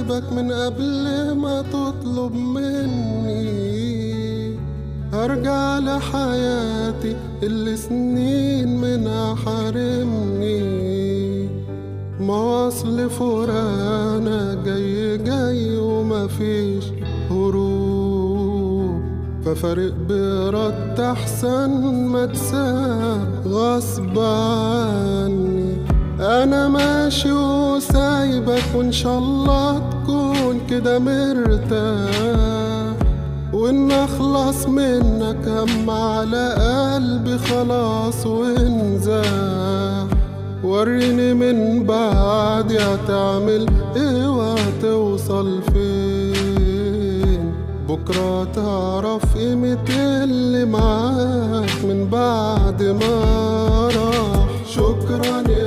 سايبك من قبل ما تطلب مني، هرجع لحياتي اللي سنين منها حارمني. ما اصل فرانا جاي جاي ومفيش هروب، ففارق برد احسن ما تساب غصب عني. انا ماشي وسايبك وان شاء الله تكون كده مرتاح، وان اخلص منك هم على قلبي خلاص وانزاح. وريني من بعدي هتعمل ايه وهتوصل فين، بكرة تعرف قيمة اللي معاك من بعد ما راح. شكرا يا